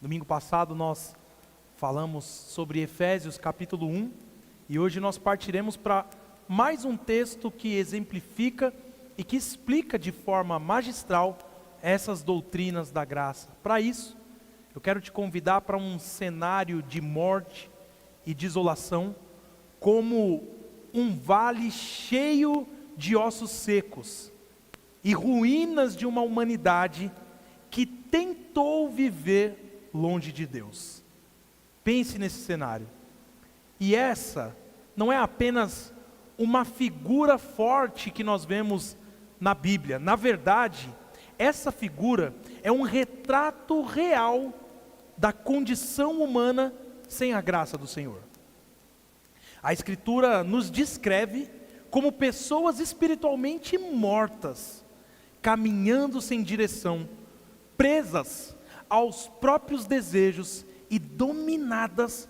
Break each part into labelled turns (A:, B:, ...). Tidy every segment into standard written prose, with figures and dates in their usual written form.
A: Domingo passado nós falamos sobre Efésios capítulo 1 e hoje nós partiremos para mais um texto que exemplifica e que explica de forma magistral essas doutrinas da graça. Para isso, eu quero te convidar para um cenário de morte e desolação, como um vale cheio de ossos secos e ruínas de uma humanidade que tentou viver longe de Deus. Pense nesse cenário. E essa não é apenas uma figura forte que nós vemos na Bíblia. Na verdade, essa figura é um retrato real da condição humana sem a graça do Senhor. A Escritura nos descreve como pessoas espiritualmente mortas, caminhando sem direção, presas aos próprios desejos e dominadas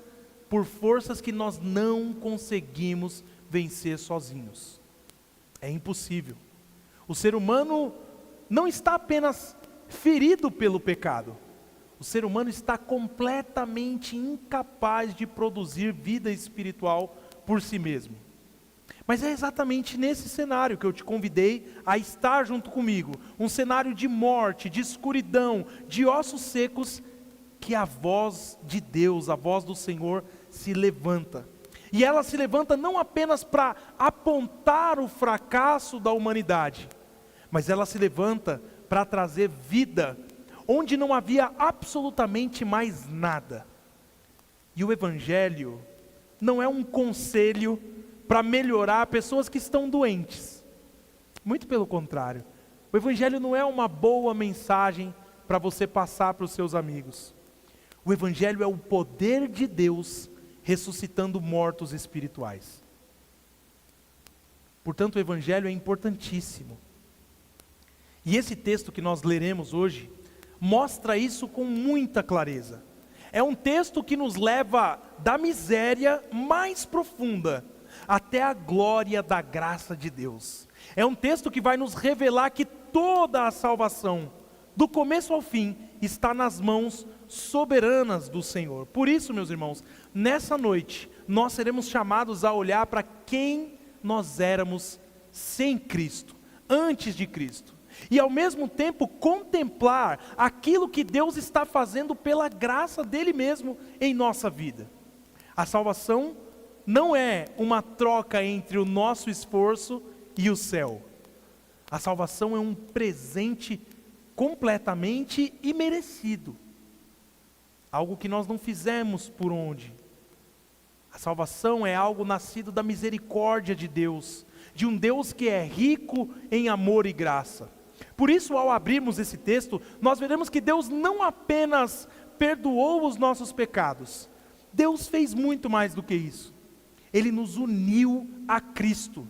A: por forças que nós não conseguimos vencer sozinhos. É impossível. O ser humano não está apenas ferido pelo pecado. O ser humano está completamente incapaz de produzir vida espiritual por si mesmo. Mas é exatamente nesse cenário que eu te convidei a estar junto comigo. Um cenário de morte, de escuridão, de ossos secos, que a voz de Deus, a voz do Senhor se levanta. E ela se levanta não apenas para apontar o fracasso da humanidade, mas ela se levanta para trazer vida onde não havia absolutamente mais nada. E o Evangelho não é um conselho para melhorar pessoas que estão doentes. Muito pelo contrário. O Evangelho não é uma boa mensagem para você passar para os seus amigos. O Evangelho é o poder de Deus ressuscitando mortos espirituais. Portanto, o Evangelho é importantíssimo. E esse texto que nós leremos hoje mostra isso com muita clareza. É um texto que nos leva da miséria mais profunda até a glória da graça de Deus. É um texto que vai nos revelar que toda a salvação, do começo ao fim, está nas mãos soberanas do Senhor. Por isso, meus irmãos, nessa noite, nós seremos chamados a olhar para quem nós éramos sem Cristo, antes de Cristo. E ao mesmo tempo contemplar aquilo que Deus está fazendo pela graça dele mesmo em nossa vida. A salvação não é uma troca entre o nosso esforço e o céu. A salvação é um presente completamente imerecido. Algo que nós não fizemos por onde. A salvação é algo nascido da misericórdia de Deus, de um Deus que é rico em amor e graça. Por isso, ao abrirmos esse texto, nós veremos que Deus não apenas perdoou os nossos pecados. Deus fez muito mais do que isso. Ele nos uniu a Cristo,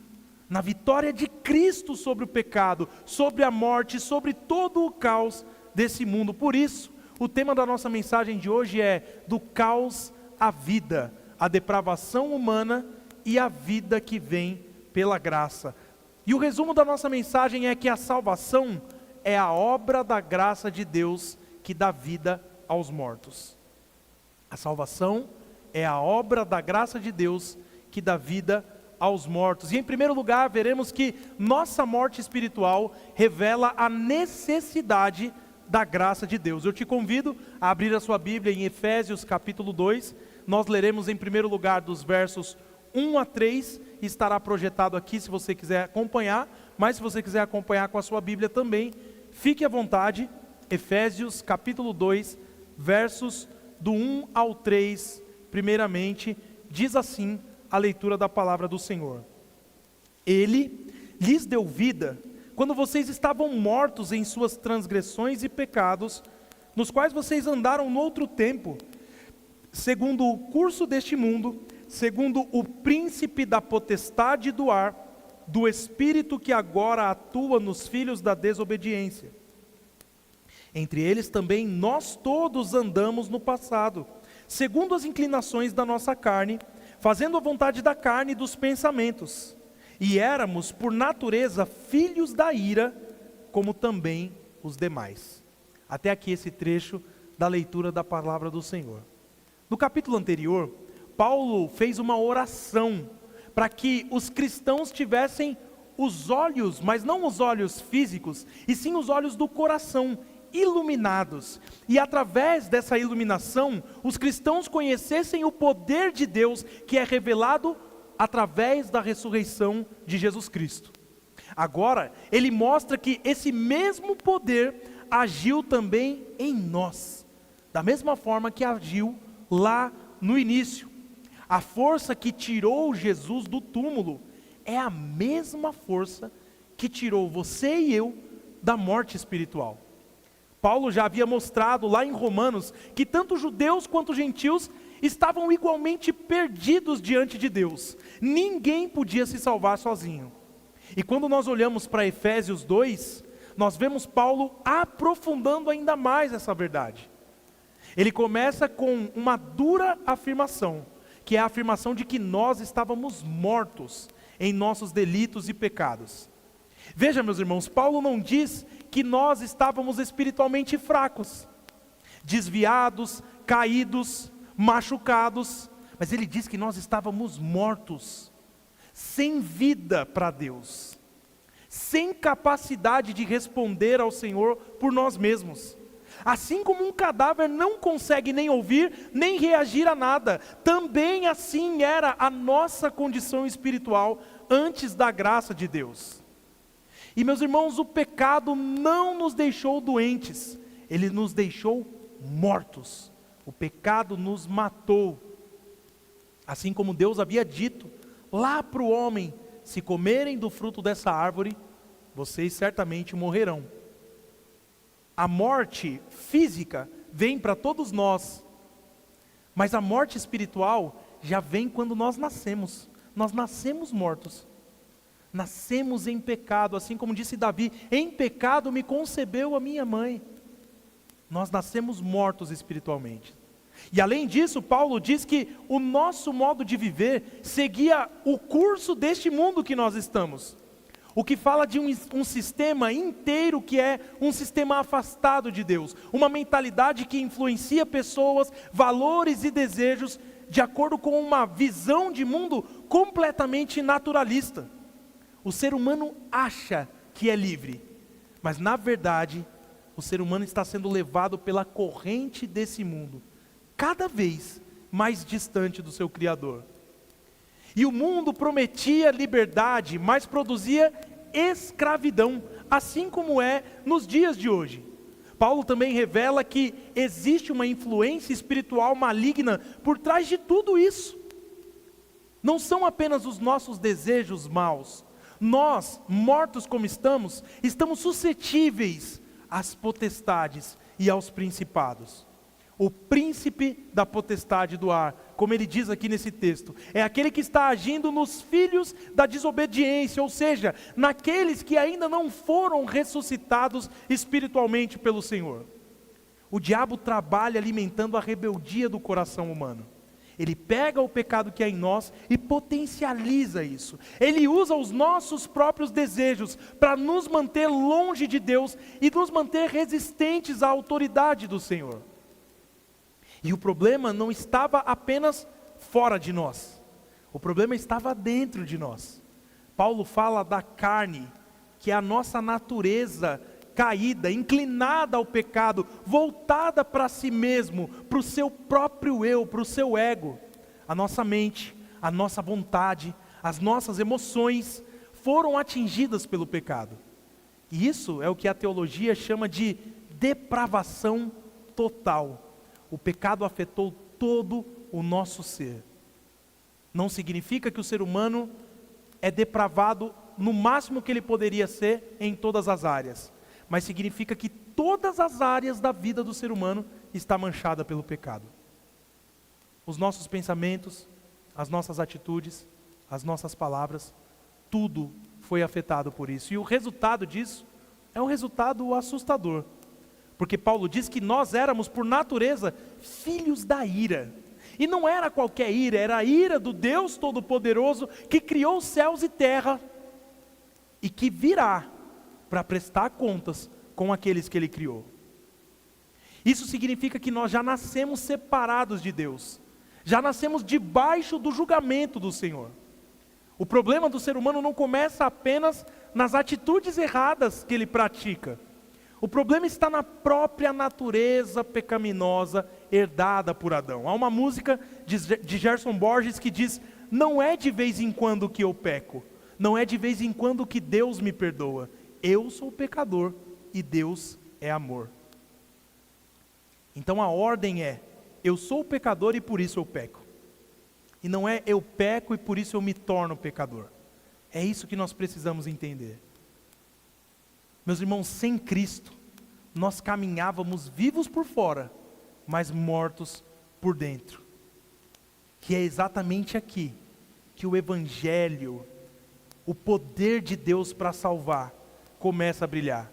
A: na vitória de Cristo sobre o pecado, sobre a morte, sobre todo o caos desse mundo. Por isso, o tema da nossa mensagem de hoje é do caos à vida, a depravação humana e a vida que vem pela graça. E o resumo da nossa mensagem é que a salvação é a obra da graça de Deus que dá vida aos mortos. A salvação é a obra da graça de Deus que dá vida aos mortos. E em primeiro lugar, veremos que nossa morte espiritual revela a necessidade da graça de Deus. Eu te convido a abrir a sua Bíblia em Efésios capítulo 2. Nós leremos em primeiro lugar dos versos 1 a 3, estará projetado aqui se você quiser acompanhar, mas se você quiser acompanhar com a sua Bíblia também, fique à vontade. Efésios capítulo 2, versos do 1 ao 3, primeiramente, diz assim a leitura da palavra do Senhor. Ele lhes deu vida quando vocês estavam mortos em suas transgressões e pecados, nos quais vocês andaram no outro tempo, segundo o curso deste mundo, segundo o príncipe da potestade do ar, do espírito que agora atua nos filhos da desobediência. Entre eles também nós todos andamos no passado, segundo as inclinações da nossa carne, fazendo a vontade da carne e dos pensamentos. E éramos, por natureza, filhos da ira, como também os demais. Até aqui esse trecho da leitura da palavra do Senhor. No capítulo anterior, Paulo fez uma oração para que os cristãos tivessem os olhos, mas não os olhos físicos, e sim os olhos do coração, iluminados. E através dessa iluminação, os cristãos conhecessem o poder de Deus que é revelado através da ressurreição de Jesus Cristo. Agora, ele mostra que esse mesmo poder agiu também em nós, da mesma forma que agiu lá no início. A força que tirou Jesus do túmulo é a mesma força que tirou você e eu da morte espiritual. Paulo já havia mostrado lá em Romanos que tanto judeus quanto gentios estavam igualmente perdidos diante de Deus. Ninguém podia se salvar sozinho. E quando nós olhamos para Efésios 2, nós vemos Paulo aprofundando ainda mais essa verdade. Ele começa com uma dura afirmação, que é a afirmação de que nós estávamos mortos em nossos delitos e pecados. Veja, meus irmãos, Paulo não diz que nós estávamos espiritualmente fracos, desviados, caídos, machucados, mas ele diz que nós estávamos mortos, sem vida para Deus, sem capacidade de responder ao Senhor por nós mesmos. Assim como um cadáver não consegue nem ouvir, nem reagir a nada, também assim era a nossa condição espiritual antes da graça de Deus. E meus irmãos, o pecado não nos deixou doentes, ele nos deixou mortos. O pecado nos matou. Assim como Deus havia dito lá para o homem: se comerem do fruto dessa árvore, vocês certamente morrerão. A morte física vem para todos nós, mas a morte espiritual já vem quando nós nascemos. Nós nascemos mortos, nascemos em pecado, assim como disse Davi: em pecado me concebeu a minha mãe. Nós nascemos mortos espiritualmente. E além disso, Paulo diz que o nosso modo de viver seguia o curso deste mundo que nós estamos. O que fala de um sistema inteiro que é um sistema afastado de Deus. Uma mentalidade que influencia pessoas, valores e desejos de acordo com uma visão de mundo completamente naturalista. O ser humano acha que é livre, mas na verdade o ser humano está sendo levado pela corrente desse mundo, cada vez mais distante do seu Criador. E o mundo prometia liberdade, mas produzia escravidão, assim como é nos dias de hoje. Paulo também revela que existe uma influência espiritual maligna por trás de tudo isso. Não são apenas os nossos desejos maus. Nós, mortos como estamos suscetíveis às potestades e aos principados. O príncipe da potestade do ar, como ele diz aqui nesse texto, é aquele que está agindo nos filhos da desobediência, ou seja, naqueles que ainda não foram ressuscitados espiritualmente pelo Senhor. O diabo trabalha alimentando a rebeldia do coração humano. Ele pega o pecado que há em nós e potencializa isso. Ele usa os nossos próprios desejos para nos manter longe de Deus e nos manter resistentes à autoridade do Senhor. E o problema não estava apenas fora de nós, o problema estava dentro de nós. Paulo fala da carne, que é a nossa natureza caída, inclinada ao pecado, voltada para si mesmo, para o seu próprio eu, para o seu ego. A nossa mente, a nossa vontade, as nossas emoções foram atingidas pelo pecado. E isso é o que a teologia chama de depravação total. O pecado afetou todo o nosso ser. Não significa que o ser humano é depravado no máximo que ele poderia ser em todas as áreas, mas significa que todas as áreas da vida do ser humano está manchada pelo pecado. Os nossos pensamentos, as nossas atitudes, as nossas palavras, tudo foi afetado por isso. E o resultado disso é um resultado assustador. Porque Paulo diz que nós éramos, por natureza, filhos da ira. E não era qualquer ira, era a ira do Deus Todo-Poderoso que criou os céus e terra e que virá para prestar contas com aqueles que Ele criou. Isso significa que nós já nascemos separados de Deus, já nascemos debaixo do julgamento do Senhor. O problema do ser humano não começa apenas nas atitudes erradas que ele pratica. O problema está na própria natureza pecaminosa herdada por Adão. Há uma música de Gerson Borges que diz: não é de vez em quando que eu peco, não é de vez em quando que Deus me perdoa. Eu sou pecador e Deus é amor. Então a ordem é: eu sou pecador e por isso eu peco. E não é eu peco e por isso eu me torno pecador. É isso que nós precisamos entender. Meus irmãos, sem Cristo, nós caminhávamos vivos por fora, mas mortos por dentro. Que é exatamente aqui que o Evangelho, o poder de Deus para salvar, começa a brilhar.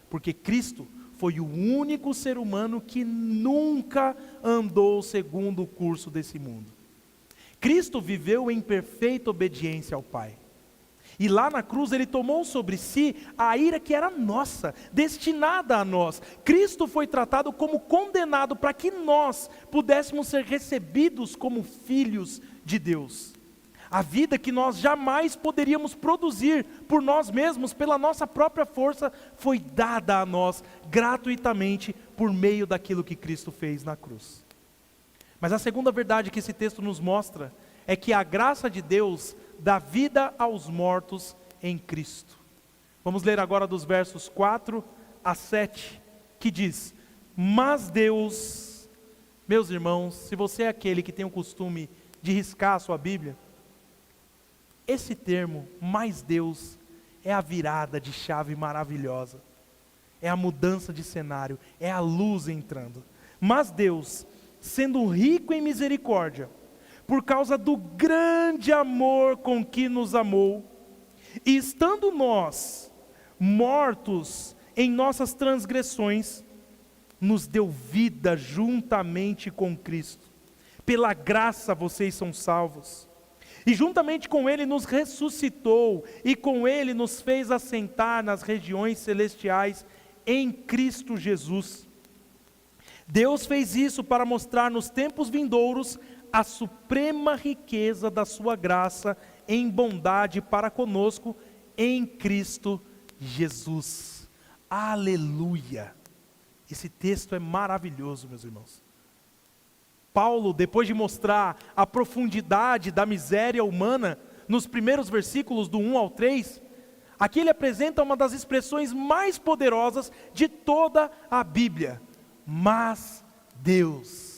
A: Porque Cristo foi o único ser humano que nunca andou segundo o curso desse mundo. Cristo viveu em perfeita obediência ao Pai. E lá na cruz ele tomou sobre si a ira que era nossa, destinada a nós. Cristo foi tratado como condenado para que nós pudéssemos ser recebidos como filhos de Deus. A vida que nós jamais poderíamos produzir por nós mesmos, pela nossa própria força, foi dada a nós gratuitamente por meio daquilo que Cristo fez na cruz. Mas a segunda verdade que esse texto nos mostra é que a graça de Deus dá vida aos mortos em Cristo. Vamos ler agora dos versos 4 a 7, que diz: mas Deus, meus irmãos, se você é aquele que tem o costume de riscar a sua Bíblia, esse termo, mas Deus, é a virada de chave maravilhosa, é a mudança de cenário, é a luz entrando. Mas Deus, sendo rico em misericórdia, por causa do grande amor com que nos amou, e estando nós mortos em nossas transgressões, nos deu vida juntamente com Cristo. Pela graça vocês são salvos. E juntamente com Ele nos ressuscitou, e com Ele nos fez assentar nas regiões celestiais em Cristo Jesus. Deus fez isso para mostrar nos tempos vindouros a suprema riqueza da sua graça em bondade para conosco em Cristo Jesus. Aleluia! Esse texto é maravilhoso, meus irmãos. Paulo, depois de mostrar a profundidade da miséria humana, nos primeiros versículos do 1 ao 3, aqui ele apresenta uma das expressões mais poderosas de toda a Bíblia. Mas Deus.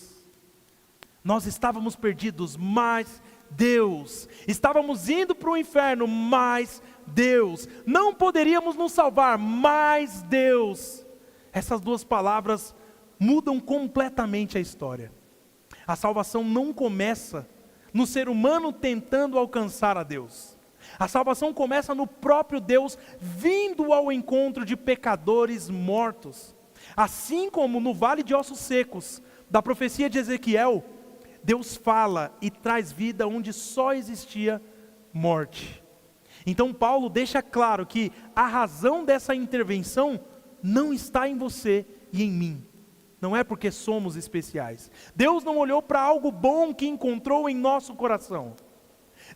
A: Nós estávamos perdidos, mas Deus. Estávamos indo para o inferno, mas Deus. Não poderíamos nos salvar, mas Deus. Essas duas palavras mudam completamente a história. A salvação não começa no ser humano tentando alcançar a Deus. A salvação começa no próprio Deus vindo ao encontro de pecadores mortos. Assim como no vale de ossos secos, da profecia de Ezequiel, Deus fala e traz vida onde só existia morte. Então Paulo deixa claro que a razão dessa intervenção não está em você e em mim. Não é porque somos especiais. Deus não olhou para algo bom que encontrou em nosso coração.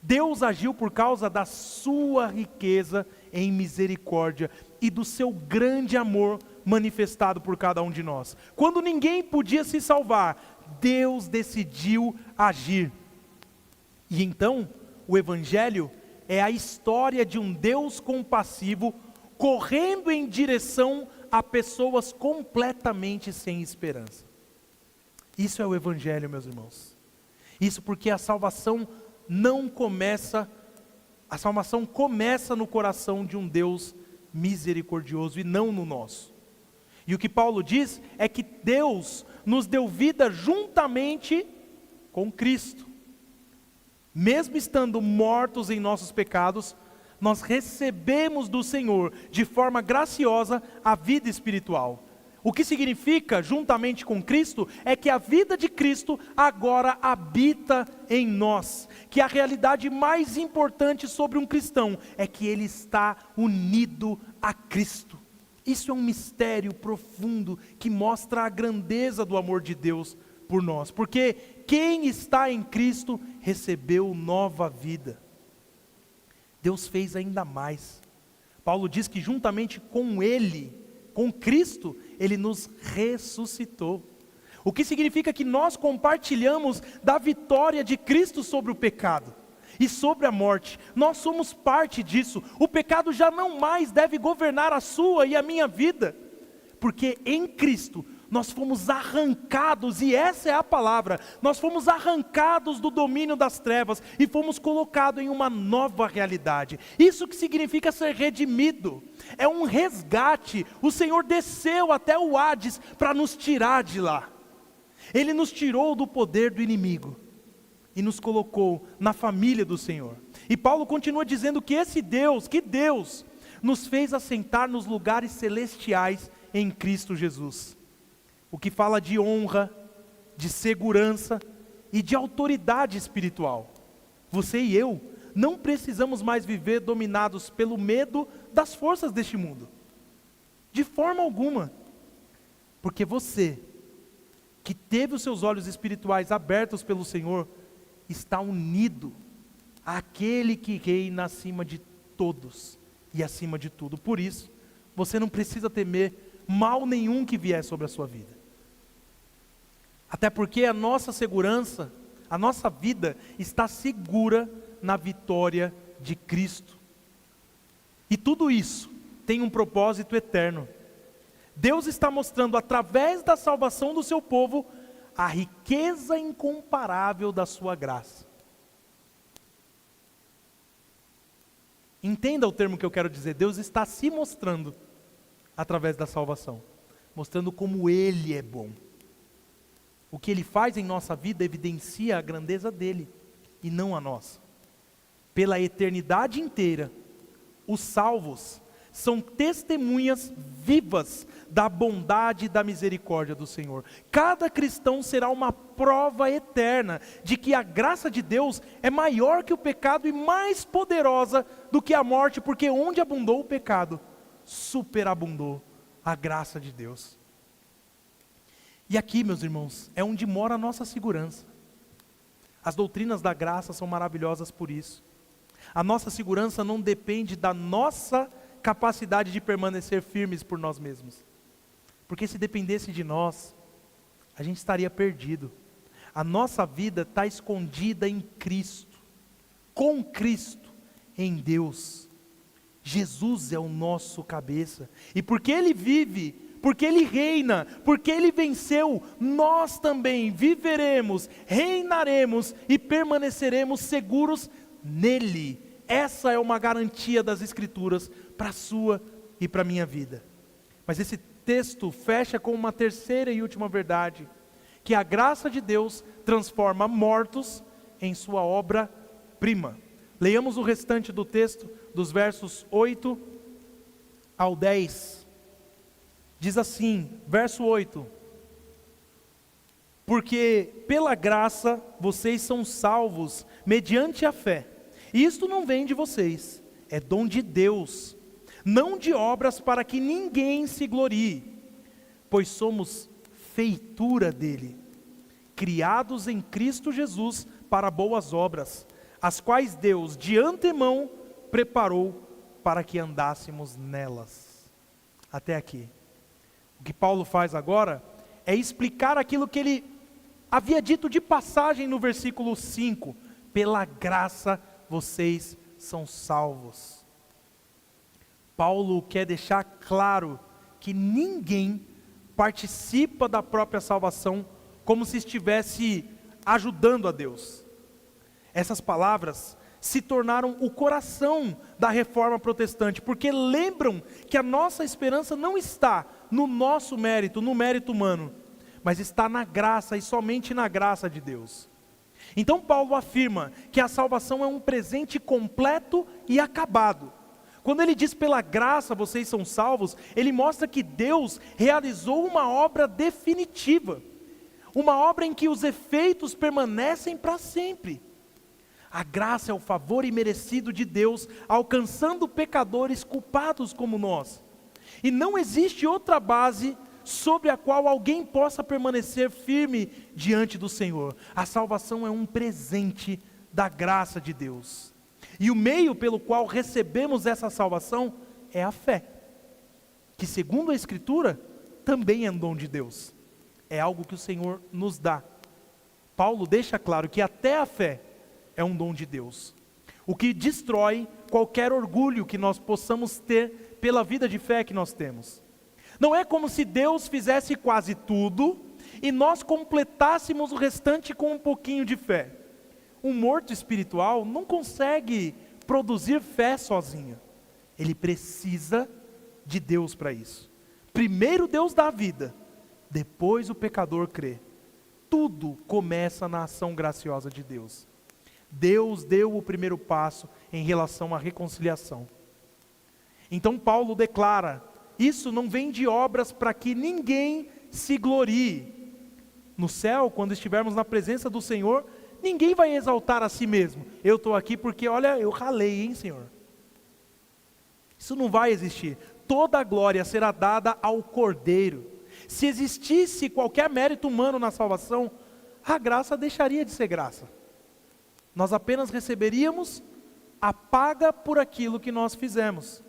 A: Deus agiu por causa da sua riqueza em misericórdia e do seu grande amor manifestado por cada um de nós. Quando ninguém podia se salvar, Deus decidiu agir. E então, o Evangelho é a história de um Deus compassivo correndo em direção a pessoas completamente sem esperança. Isso é o Evangelho, meus irmãos. Isso porque a salvação começa no coração de um Deus misericordioso e não no nosso. E o que Paulo diz é que Deus nos deu vida juntamente com Cristo. Mesmo estando mortos em nossos pecados, nós recebemos do Senhor, de forma graciosa, a vida espiritual. O que significa, juntamente com Cristo, é que a vida de Cristo agora habita em nós. Que a realidade mais importante sobre um cristão é que ele está unido a Cristo. Isso é um mistério profundo que mostra a grandeza do amor de Deus por nós, porque quem está em Cristo recebeu nova vida. Deus fez ainda mais. Paulo diz que juntamente com Ele, com Cristo, Ele nos ressuscitou. O que significa que nós compartilhamos da vitória de Cristo sobre o pecado e sobre a morte. Nós somos parte disso. O pecado já não mais deve governar a sua e a minha vida, porque em Cristo nós fomos arrancados, e essa é a palavra, nós fomos arrancados do domínio das trevas e fomos colocados em uma nova realidade. Isso que significa ser redimido, é um resgate. O Senhor desceu até o Hades para nos tirar de lá. Ele nos tirou do poder do inimigo e nos colocou na família do Senhor. E Paulo continua dizendo que Deus nos fez assentar nos lugares celestiais em Cristo Jesus. O que fala de honra, de segurança e de autoridade espiritual. Você e eu não precisamos mais viver dominados pelo medo das forças deste mundo. De forma alguma. Porque você, que teve os seus olhos espirituais abertos pelo Senhor, está unido àquele que reina acima de todos e acima de tudo. Por isso, você não precisa temer mal nenhum que vier sobre a sua vida. Até porque a nossa segurança, a nossa vida está segura na vitória de Cristo. E tudo isso tem um propósito eterno. Deus está mostrando através da salvação do seu povo a riqueza incomparável da sua graça. Entenda o termo que eu quero dizer. Deus está se mostrando através da salvação, mostrando como Ele é bom. O que Ele faz em nossa vida evidencia a grandeza dEle e não a nossa. Pela eternidade inteira, os salvos são testemunhas vivas da bondade e da misericórdia do Senhor. Cada cristão será uma prova eterna de que a graça de Deus é maior que o pecado e mais poderosa do que a morte, porque onde abundou o pecado, superabundou a graça de Deus. E aqui, meus irmãos, é onde mora a nossa segurança. As doutrinas da graça são maravilhosas por isso. A nossa segurança não depende da nossa capacidade de permanecer firmes por nós mesmos. Porque se dependesse de nós, a gente estaria perdido. A nossa vida está escondida em Cristo, com Cristo, em Deus. Jesus é o nosso cabeça. E porque Ele vive, porque Ele reina, porque Ele venceu, nós também viveremos, reinaremos e permaneceremos seguros nele. Essa é uma garantia das Escrituras para a sua e para a minha vida. Mas esse texto fecha com uma terceira e última verdade, que a graça de Deus transforma mortos em sua obra-prima. Leiamos o restante do texto, dos versos 8 ao 10. Diz assim, verso 8: porque pela graça vocês são salvos mediante a fé. E isto não vem de vocês, é dom de Deus, não de obras para que ninguém se glorie, pois somos feitura dele, criados em Cristo Jesus para boas obras, as quais Deus de antemão preparou para que andássemos nelas. Até aqui. O que Paulo faz agora é explicar aquilo que ele havia dito de passagem no versículo 5. Pela graça vocês são salvos. Paulo quer deixar claro que ninguém participa da própria salvação como se estivesse ajudando a Deus. Essas palavras se tornaram o coração da reforma protestante, porque lembram que a nossa esperança não está no nosso mérito, no mérito humano, mas está na graça e somente na graça de Deus. Então Paulo afirma que a salvação é um presente completo e acabado. Quando ele diz pela graça vocês são salvos, ele mostra que Deus realizou uma obra definitiva, uma obra em que os efeitos permanecem para sempre. A graça é o favor imerecido de Deus, alcançando pecadores culpados como nós. E não existe outra base sobre a qual alguém possa permanecer firme diante do Senhor. A salvação é um presente da graça de Deus. E o meio pelo qual recebemos essa salvação é a fé, que segundo a Escritura, também é um dom de Deus. É algo que o Senhor nos dá. Paulo deixa claro que até a fé é um dom de Deus. O que destrói qualquer orgulho que nós possamos ter pela vida de fé que nós temos. Não é como se Deus fizesse quase tudo e nós completássemos o restante com um pouquinho de fé. Um morto espiritual não consegue produzir fé sozinho. Ele precisa de Deus para isso. Primeiro Deus dá a vida, depois o pecador crê. Tudo começa na ação graciosa de Deus. Deus deu o primeiro passo em relação à reconciliação. Então Paulo declara, isso não vem de obras para que ninguém se glorie. No céu, quando estivermos na presença do Senhor, ninguém vai exaltar a si mesmo. Eu estou aqui porque, olha, eu ralei, hein, Senhor? Isso não vai existir. Toda a glória será dada ao Cordeiro. Se existisse qualquer mérito humano na salvação, a graça deixaria de ser graça. Nós apenas receberíamos a paga por aquilo que nós fizemos.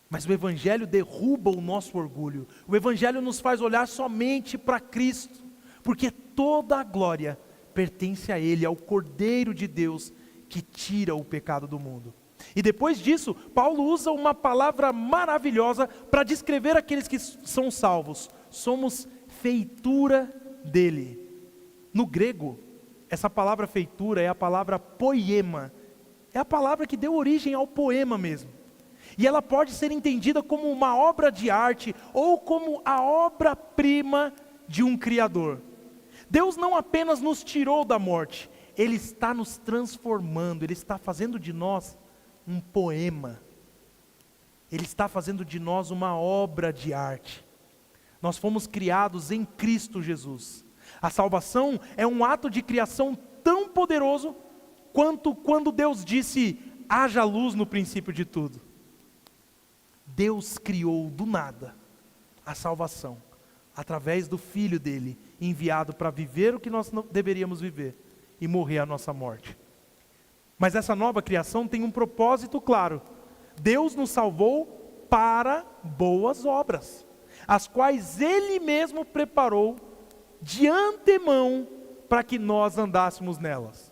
A: Mas o Evangelho derruba o nosso orgulho. O Evangelho nos faz olhar somente para Cristo, porque toda a glória pertence a Ele, ao Cordeiro de Deus, que tira o pecado do mundo. E depois disso, Paulo usa uma palavra maravilhosa para descrever aqueles que são salvos. Somos feitura dele. No grego, essa palavra feitura é a palavra poema. É a palavra que deu origem ao poema mesmo. E ela pode ser entendida como uma obra de arte ou como a obra-prima de um Criador. Deus não apenas nos tirou da morte, Ele está nos transformando, Ele está fazendo de nós um poema. Ele está fazendo de nós uma obra de arte. Nós fomos criados em Cristo Jesus. A salvação é um ato de criação tão poderoso quanto quando Deus disse, haja luz no princípio de tudo. Deus criou do nada a salvação, através do Filho dele, enviado para viver o que nós não deveríamos viver e morrer a nossa morte. Mas essa nova criação tem um propósito claro. Deus nos salvou para boas obras, as quais Ele mesmo preparou de antemão para que nós andássemos nelas.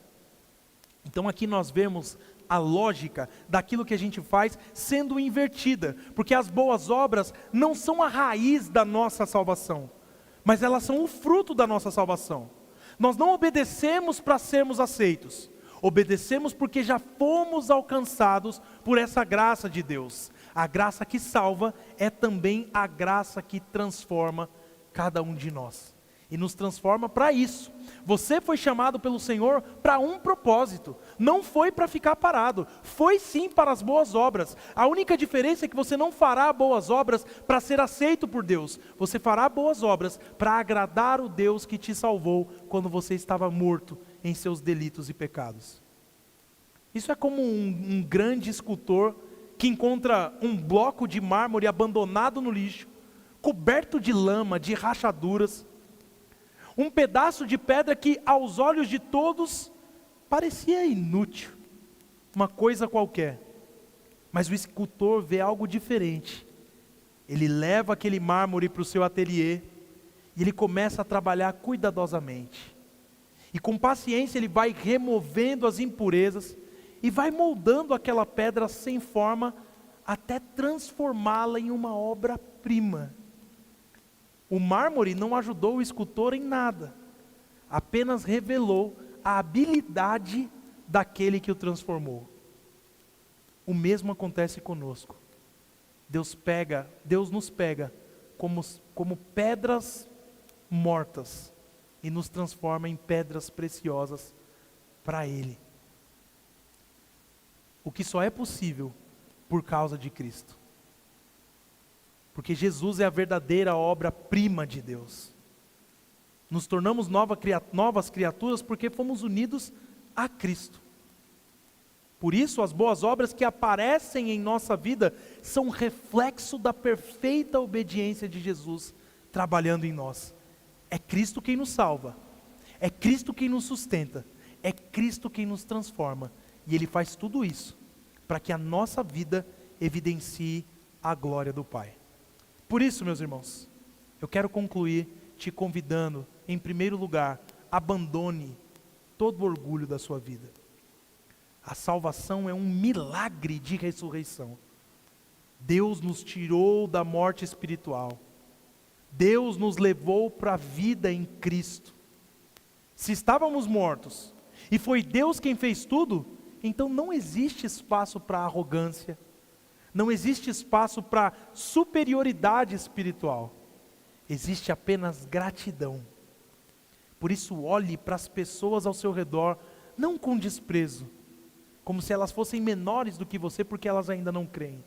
A: Então aqui nós vemos a lógica daquilo que a gente faz sendo invertida, porque as boas obras não são a raiz da nossa salvação, mas elas são o fruto da nossa salvação. Nós não obedecemos para sermos aceitos, obedecemos porque já fomos alcançados por essa graça de Deus. A graça que salva é também a graça que transforma cada um de nós. E nos transforma para isso. Você foi chamado pelo Senhor para um propósito. Não foi para ficar parado. Foi sim para as boas obras. A única diferença é que você não fará boas obras para ser aceito por Deus. Você fará boas obras para agradar o Deus que te salvou quando você estava morto em seus delitos e pecados. Isso é como um grande escultor que encontra um bloco de mármore abandonado no lixo, coberto de lama, de rachaduras. Um pedaço de pedra que aos olhos de todos parecia inútil, uma coisa qualquer. Mas o escultor vê algo diferente. Ele leva aquele mármore para o seu ateliê e ele começa a trabalhar cuidadosamente. E com paciência ele vai removendo as impurezas e vai moldando aquela pedra sem forma até transformá-la em uma obra-prima. O mármore não ajudou o escultor em nada, apenas revelou a habilidade daquele que o transformou. O mesmo acontece conosco. Deus nos pega como pedras mortas e nos transforma em pedras preciosas para Ele. O que só é possível por causa de Cristo. Porque Jesus é a verdadeira obra-prima de Deus. Nos tornamos novas criaturas porque fomos unidos a Cristo. Por isso, as boas obras que aparecem em nossa vida são reflexo da perfeita obediência de Jesus trabalhando em nós. É Cristo quem nos salva, é Cristo quem nos sustenta, é Cristo quem nos transforma. E Ele faz tudo isso para que a nossa vida evidencie a glória do Pai. Por isso, meus irmãos, eu quero concluir te convidando, em primeiro lugar, abandone todo o orgulho da sua vida. A salvação é um milagre de ressurreição. Deus nos tirou da morte espiritual. Deus nos levou para a vida em Cristo. Se estávamos mortos e foi Deus quem fez tudo, então não existe espaço para arrogância, não existe espaço para superioridade espiritual. Existe apenas gratidão. Por isso, olhe para as pessoas ao seu redor, não com desprezo, como se elas fossem menores do que você porque elas ainda não creem.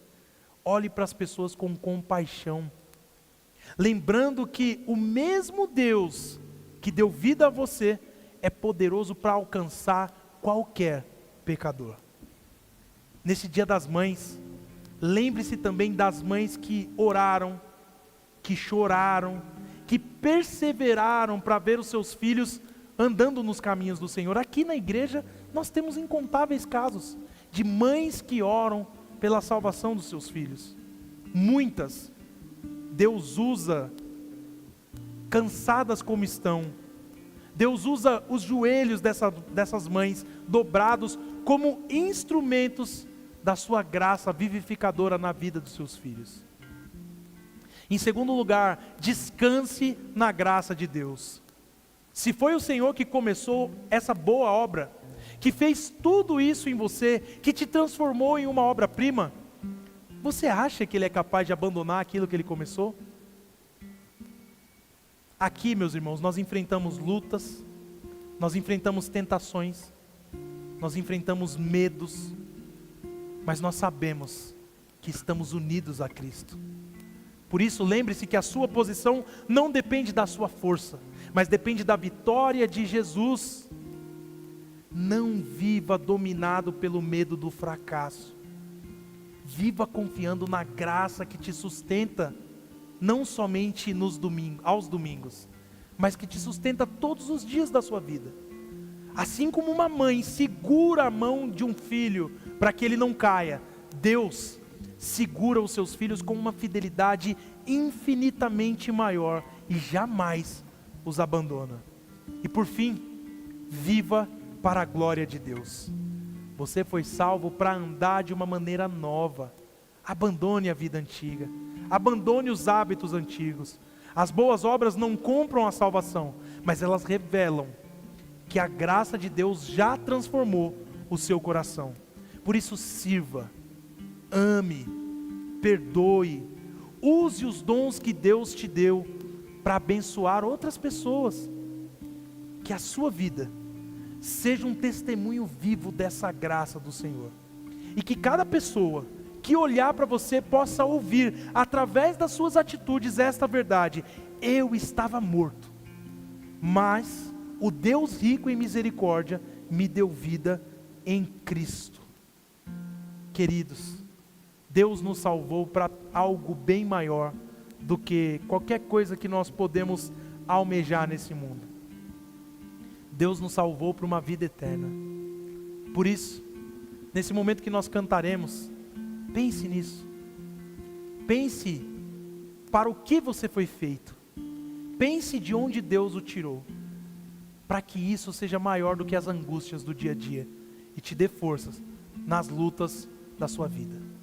A: Olhe para as pessoas com compaixão, lembrando que o mesmo Deus que deu vida a você é poderoso para alcançar qualquer pecador. Nesse Dia das Mães, lembre-se também das mães que oraram, que choraram, que perseveraram para ver os seus filhos andando nos caminhos do Senhor. Aqui na igreja nós temos incontáveis casos de mães que oram pela salvação dos seus filhos. Muitas, Deus usa, cansadas como estão, Deus usa os joelhos dessas mães dobrados como instrumentos da sua graça vivificadora na vida dos seus filhos. Em segundo lugar, descanse na graça de Deus. Se foi o Senhor que começou essa boa obra, que fez tudo isso em você, que te transformou em uma obra-prima, você acha que Ele é capaz de abandonar aquilo que Ele começou? Aqui, meus irmãos, nós enfrentamos lutas, nós enfrentamos tentações, nós enfrentamos medos, mas nós sabemos que estamos unidos a Cristo. Por isso, lembre-se que a sua posição não depende da sua força, mas depende da vitória de Jesus. Não viva dominado pelo medo do fracasso. Viva confiando na graça que te sustenta, não somente aos domingos, mas que te sustenta todos os dias da sua vida. Assim como uma mãe segura a mão de um filho para que ele não caia, Deus segura os seus filhos com uma fidelidade infinitamente maior e jamais os abandona. E por fim, viva para a glória de Deus. Você foi salvo para andar de uma maneira nova. Abandone a vida antiga, abandone os hábitos antigos. As boas obras não compram a salvação, mas elas revelam que a graça de Deus já transformou o seu coração. Por isso, sirva, ame, perdoe, use os dons que Deus te deu para abençoar outras pessoas. Que a sua vida seja um testemunho vivo dessa graça do Senhor. E que cada pessoa que olhar para você possa ouvir, através das suas atitudes, esta verdade: eu estava morto, mas o Deus rico em misericórdia me deu vida em Cristo. Queridos, Deus nos salvou para algo bem maior do que qualquer coisa que nós podemos almejar nesse mundo. Deus nos salvou para uma vida eterna. Por isso, nesse momento que nós cantaremos, pense nisso. Pense para o que você foi feito. Pense de onde Deus o tirou, para que isso seja maior do que as angústias do dia a dia e te dê forças nas lutas da sua vida.